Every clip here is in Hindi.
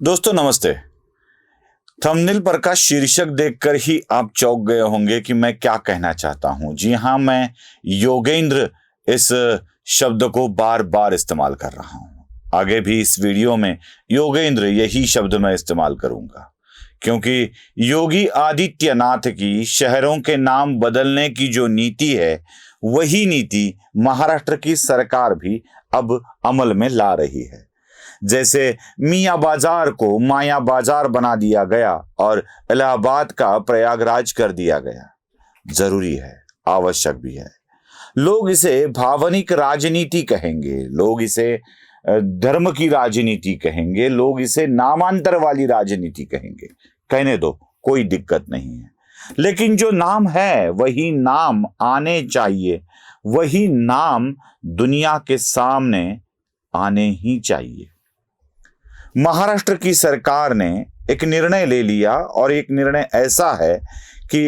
दोस्तों नमस्ते। थंबनेल पर का शीर्षक देखकर ही आप चौंक गए होंगे कि मैं क्या कहना चाहता हूं। जी हां, मैं योगेंद्र इस शब्द को बार बार इस्तेमाल कर रहा हूं। आगे भी इस वीडियो में योगेंद्र यही शब्द मैं इस्तेमाल करूंगा, क्योंकि योगी आदित्यनाथ की शहरों के नाम बदलने की जो नीति है, वही नीति महाराष्ट्र की सरकार भी अब अमल में ला रही है। जैसे मियां बाजार को माया बाजार बना दिया गया और इलाहाबाद का प्रयागराज कर दिया गया। जरूरी है, आवश्यक भी है। लोग इसे भावनिक राजनीति कहेंगे, लोग इसे धर्म की राजनीति कहेंगे, लोग इसे नामांतर वाली राजनीति कहेंगे। कहने दो, कोई दिक्कत नहीं है। लेकिन जो नाम है वही नाम आने चाहिए, वही नाम दुनिया के सामने आने ही चाहिए। महाराष्ट्र की सरकार ने एक निर्णय ले लिया और एक निर्णय ऐसा है कि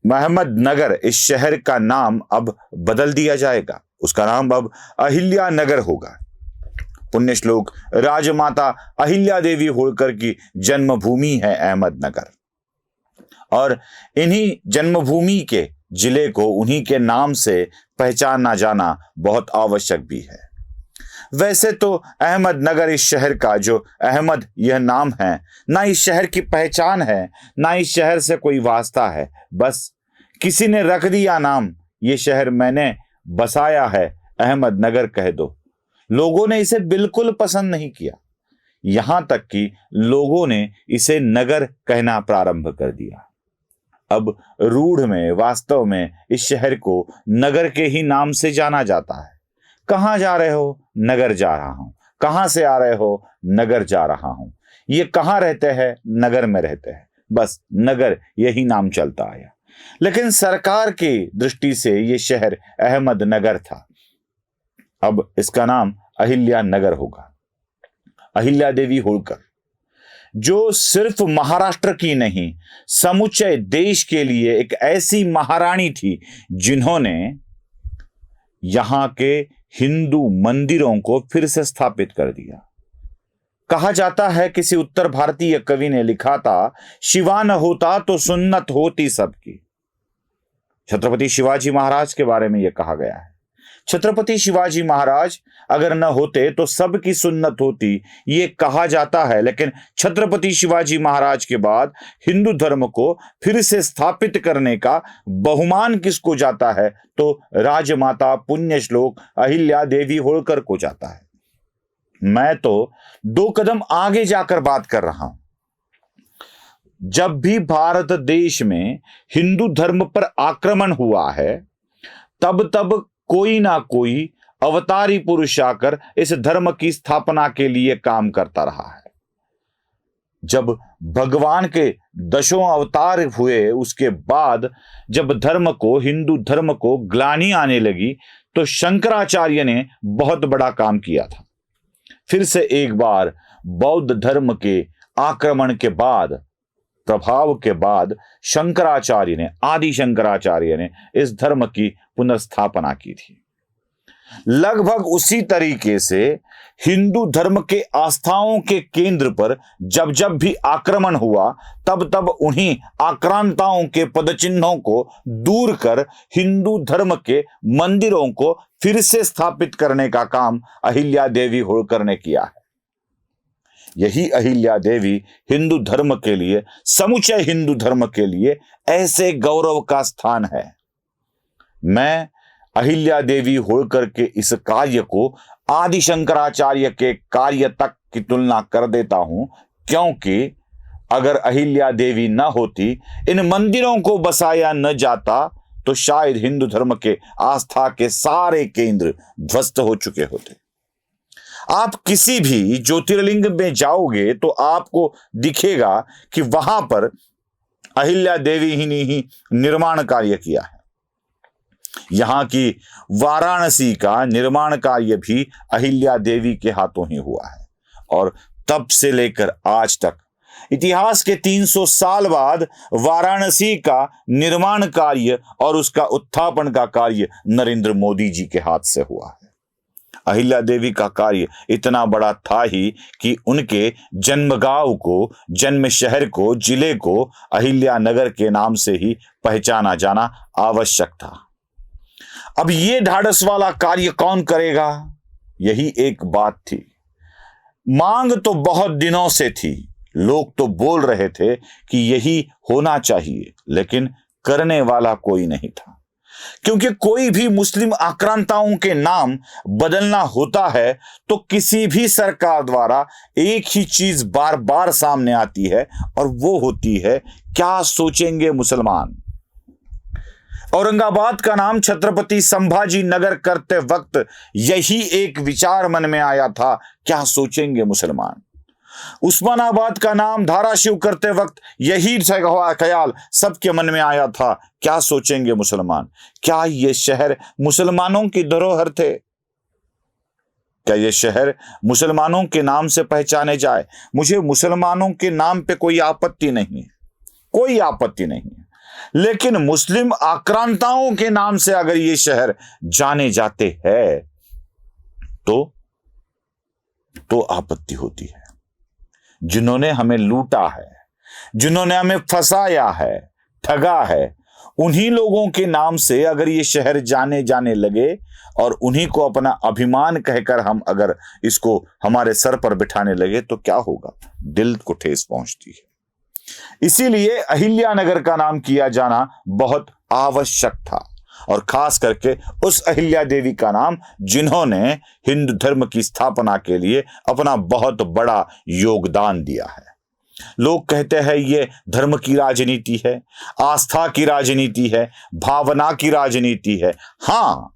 अहमदनगर इस शहर का नाम अब बदल दिया जाएगा। उसका नाम अब अहिल्या नगर होगा। पुण्य श्लोक राजमाता अहिल्या देवी होळकर की जन्मभूमि है अहमदनगर, और इन्हीं जन्मभूमि के जिले को उन्हीं के नाम से पहचाना जाना बहुत आवश्यक भी है। वैसे तो अहमदनगर इस शहर का, जो अहमद यह नाम है, ना इस शहर की पहचान है, ना इस शहर से कोई वास्ता है। बस किसी ने रख दिया नाम, ये शहर मैंने बसाया है, अहमदनगर कह दो। लोगों ने इसे बिल्कुल पसंद नहीं किया, यहां तक कि लोगों ने इसे नगर कहना प्रारंभ कर दिया। अब रूढ़ में वास्तव में इस शहर को नगर के ही नाम से जाना जाता है। कहां जा रहे हो? नगर जा रहा हूं। कहां से आ रहे हो? नगर जा रहा हूं। ये कहां रहते हैं? नगर में रहते हैं। बस नगर यही नाम चलता आया। लेकिन सरकार की दृष्टि से ये शहर अहमदनगर था। अब इसका नाम अहिल्या नगर होगा। अहिल्या देवी होळकर, जो सिर्फ महाराष्ट्र की नहीं, समुचे देश के लिए एक ऐसी महारानी थी जिन्होंने यहां के हिंदू मंदिरों को फिर से स्थापित कर दिया। कहा जाता है, किसी उत्तर भारतीय कवि ने लिखा था, शिवा न होता तो सुन्नत होती सबकी। छत्रपति शिवाजी महाराज के बारे में यह कहा गया है। छत्रपति शिवाजी महाराज अगर न होते तो सबकी सुन्नत होती, ये कहा जाता है। लेकिन छत्रपति शिवाजी महाराज के बाद हिंदू धर्म को फिर से स्थापित करने का बहुमान किसको जाता है? तो राजमाता पुण्य श्लोक अहिल्या देवी होळकर को जाता है। मैं तो 2 कदम आगे जाकर बात कर रहा हूं। जब भी भारत देश में हिंदू धर्म पर आक्रमण हुआ है, तब तब कोई ना कोई अवतारी पुरुष आकर इस धर्म की स्थापना के लिए काम करता रहा है। जब भगवान के 10 अवतार हुए, उसके बाद जब धर्म को, हिंदू धर्म को ग्लानि आने लगी, तो शंकराचार्य ने बहुत बड़ा काम किया था। फिर से एक बार बौद्ध धर्म के आक्रमण के बाद, प्रभाव के बाद, शंकराचार्य ने, आदि शंकराचार्य ने इस धर्म की पुनर्स्थापना की थी। लगभग उसी तरीके से हिंदू धर्म के आस्थाओं के केंद्र पर जब जब भी आक्रमण हुआ, तब तब उन्हीं आक्रांताओं के पदचिन्हों को दूर कर हिंदू धर्म के मंदिरों को फिर से स्थापित करने का काम अहिल्या देवी होळकर ने किया है। यही अहिल्या देवी हिंदू धर्म के लिए, समुचे हिंदू धर्म के लिए ऐसे गौरव का स्थान है। मैं अहिल्या देवी होळकर के इस कार्य को आदि शंकराचार्य के कार्य तक की तुलना कर देता हूं, क्योंकि अगर अहिल्या देवी न होती, इन मंदिरों को बसाया न जाता, तो शायद हिंदू धर्म के आस्था के सारे केंद्र ध्वस्त हो चुके होते। आप किसी भी ज्योतिर्लिंग में जाओगे तो आपको दिखेगा कि वहां पर अहिल्या देवी ही ने ही निर्माण कार्य किया है। यहां की वाराणसी का निर्माण कार्य भी अहिल्या देवी के हाथों ही हुआ है, और तब से लेकर आज तक, इतिहास के 300 साल बाद, वाराणसी का निर्माण कार्य और उसका उत्थापन का कार्य नरेंद्र मोदी जी के हाथ से हुआ है। अहिल्या देवी का कार्य इतना बड़ा था ही कि उनके जन्मगांव को, जन्म शहर को, जिले को अहिल्या नगर के नाम से ही पहचाना जाना आवश्यक था। अब ये ढाढ़स वाला कार्य कौन करेगा, यही एक बात थी। मांग तो बहुत दिनों से थी, लोग तो बोल रहे थे कि यही होना चाहिए, लेकिन करने वाला कोई नहीं था। क्योंकि कोई भी मुस्लिम आक्रांताओं के नाम बदलना होता है तो किसी भी सरकार द्वारा एक ही चीज बार बार सामने आती है, और वो होती है क्या सोचेंगे मुसलमान। औरंगाबाद का नाम छत्रपति संभाजी नगर करते वक्त यही एक विचार मन में आया था, क्या सोचेंगे मुसलमान। उस्मानाबाद का नाम धाराशिव करते वक्त यही ख्याल सबके मन में आया था, क्या सोचेंगे मुसलमान। क्या ये शहर मुसलमानों की धरोहर थे? क्या ये शहर मुसलमानों के नाम से पहचाने जाए? मुझे मुसलमानों के नाम पे कोई आपत्ति नहीं है, कोई आपत्ति नहीं है, लेकिन मुस्लिम आक्रांताओं के नाम से अगर ये शहर जाने जाते हैं तो आपत्ति होती है। जिन्होंने हमें लूटा है, जिन्होंने हमें फंसाया है, ठगा है, उन्हीं लोगों के नाम से अगर ये शहर जाने लगे और उन्हीं को अपना अभिमान कहकर हम अगर इसको हमारे सर पर बिठाने लगे तो क्या होगा, दिल को ठेस पहुंचती है। इसीलिए अहिल्यानगर का नाम किया जाना बहुत आवश्यक था, और खास करके उस अहिल्या देवी का नाम जिन्होंने हिंदू धर्म की स्थापना के लिए अपना बहुत बड़ा योगदान दिया है। लोग कहते हैं ये धर्म की राजनीति है, आस्था की राजनीति है, भावना की राजनीति है। हां,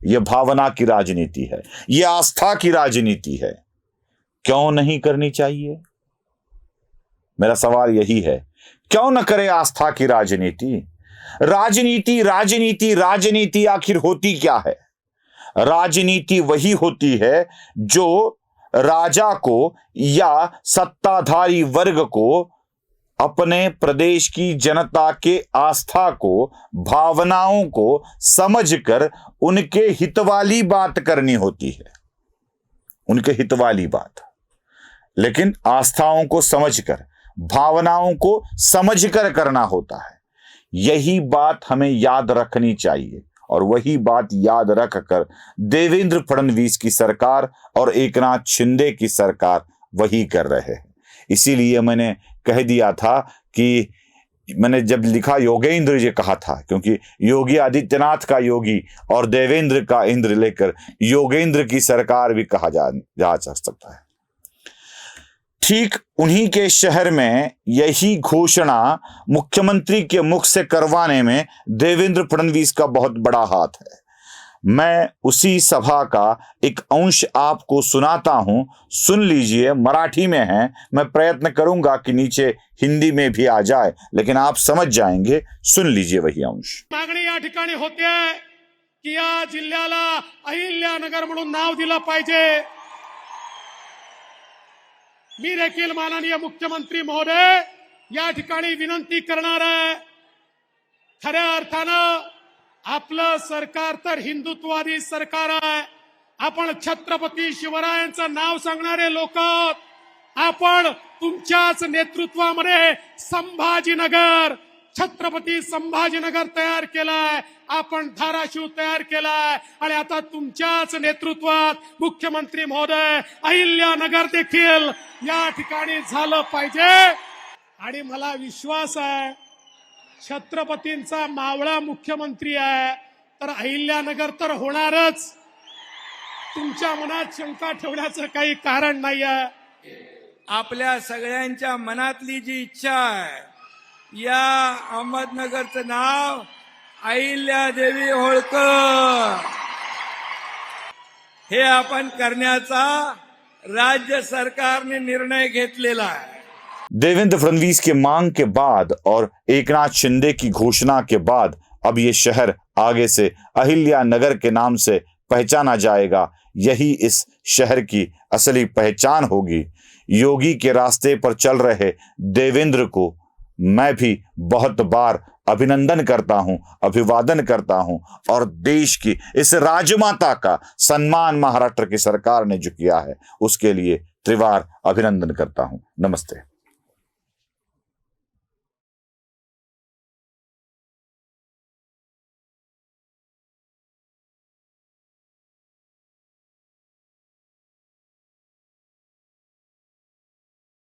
ये भावना की राजनीति है, ये आस्था की राजनीति है। क्यों नहीं करनी चाहिए? मेरा सवाल यही है, क्यों न करे आस्था की राजनीति। राजनीति राजनीति राजनीति आखिर होती क्या है? राजनीति वही होती है जो राजा को या सत्ताधारी वर्ग को अपने प्रदेश की जनता के आस्था को, भावनाओं को समझकर उनके हित वाली बात करनी होती है, उनके हित वाली बात। लेकिन आस्थाओं को समझकर, भावनाओं को समझकर करना होता है। यही बात हमें याद रखनी चाहिए, और वही बात याद रखकर देवेंद्र फडणवीस की सरकार और एकनाथ शिंदे की सरकार वही कर रहे हैं। इसीलिए मैंने कह दिया था कि मैंने जब लिखा योगेंद्र जी कहा था, क्योंकि योगी आदित्यनाथ का योगी और देवेंद्र का इंद्र लेकर योगेंद्र की सरकार भी कहा जा सकता है। ठीक उन्हीं के शहर में यही घोषणा मुख्यमंत्री के मुख से करवाने में देवेंद्र फडणवीस का बहुत बड़ा हाथ है। मैं उसी सभा का एक अंश आपको सुनाता हूं, सुन लीजिए। मराठी में है, मैं प्रयत्न करूंगा कि नीचे हिंदी में भी आ जाए, लेकिन आप समझ जाएंगे। सुन लीजिए वही अंश। मागणी या ठिकाणी होते की या जिल्ह्याला अहिल्यानगर म्हणून नाव दिलं पाहिजे। मी देखील माननीय मुख्यमंत्री महोदय या ठिकाणी विनंती करणार आहे, खऱ्या अर्थानं आपलं सरकार तर हिंदुत्ववादी सरकार आहे। आपण छत्रपती शिवरायांचं नाव सांगणारे लोक, आपण तुमच्याच नेतृत्वामध्ये संभाजीनगर, छत्रपती संभाजीनगर तयार केलाय, आपण धाराशिव तयार केलाय, आणि आता तुमच्याच नेतृत्वात मुख्यमंत्री महोदय अहिल्यानगर देखील या ठिकाणी झालं पाहिजे। आणि मला विश्वास आहे छत्रपतींचा मावळा मुख्यमंत्री आहे तर अहिल्यानगर तर होणारच। तुमच्या मनात शंका ठेवण्याचं काही कारण नाही आहे। आपल्या सगळ्यांच्या मनातली जी इच्छा आहे, या अहमदनगरचं नाव अहिल्यादेवी होळकर हे आपण करण्याचा राज्य सरकार ने निर्णय घेतलेला है। देवेंद्र फडणवीस के मांग के बाद और एकनाथ शिंदे की घोषणा के बाद अब ये शहर आगे से अहिल्यानगर के नाम से पहचाना जाएगा। यही इस शहर की असली पहचान होगी। योगी के रास्ते पर चल रहे देवेंद्र को मैं भी बहुत बार अभिनंदन करता हूं, अभिवादन करता हूं और देश की इस राजमाता का सम्मान महाराष्ट्र की सरकार ने जो किया है उसके लिए त्रिवार अभिनंदन करता हूं। नमस्ते।